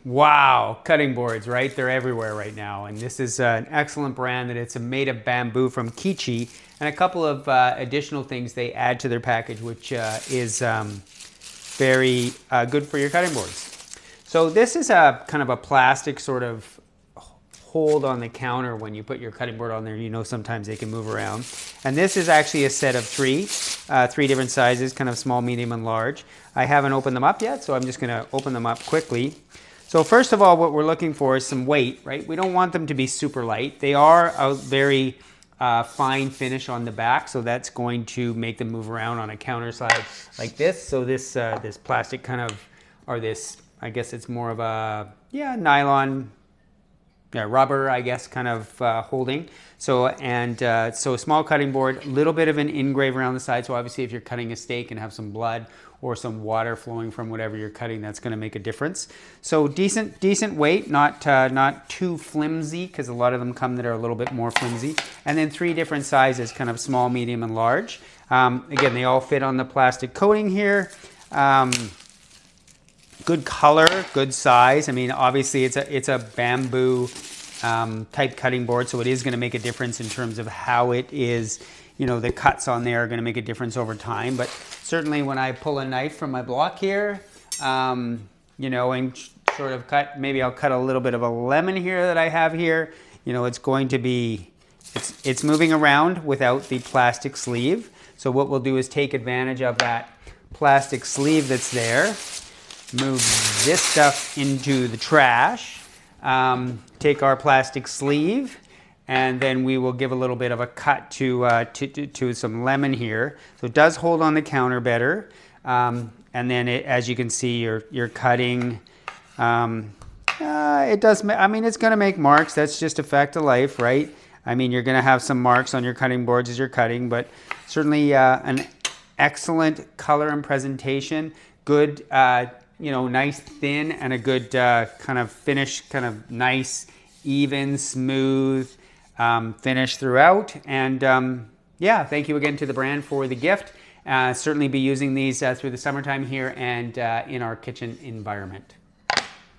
Wow, cutting boards, right? They're everywhere right now. And this is an excellent brand that it's made of bamboo from Keechee, and a couple of additional things they add to their package, which is very good for your cutting boards. So this is a kind of a plastic sort of hold on the counter. When you put your cutting board on there, you know sometimes they can move around. And this is actually a set of three different sizes, kind of small, medium, and large. I haven't opened them up yet, so I'm just gonna open them up quickly. So first of all, what we're looking for is some weight, right? We don't want them to be super light. They are a very fine finish on the back, so that's going to make them move around on a counter side like this. So this this plastic kind of, or this, I guess it's more of a, nylon, rubber, I guess, kind of holding. So, so a small cutting board, a little bit of an engrave around the side. So obviously if you're cutting a steak and have some blood or some water flowing from whatever you're cutting, that's gonna make a difference. So decent weight, not too flimsy, because a lot of them come that are a little bit more flimsy. And then three different sizes, kind of small, medium, and large. Again, they all fit on the plastic coating here. Good color, good size. I mean, obviously it's a bamboo type cutting board, so it is going to make a difference in terms of how it is. You know, the cuts on there are going to make a difference over time. But certainly when I pull a knife from my block here, you know, and sort of cut, maybe I'll cut a little bit of a lemon here that I have here. You know, it's going to be, it's moving around without the plastic sleeve. So what we'll do is take advantage of that plastic sleeve that's there. Move this stuff into the trash, take our plastic sleeve, and then we will give a little bit of a cut to some lemon here. So it does hold on the counter better. And then as you can see, you're cutting. It does, I mean, it's gonna make marks. That's just a fact of life, right? I mean, you're gonna have some marks on your cutting boards as you're cutting, but certainly an excellent color and presentation. Good, you know, nice thin, and a good kind of finish, kind of nice, even, smooth finish throughout. And yeah, thank you again to the brand for the gift. Certainly be using these through the summertime here and in our kitchen environment.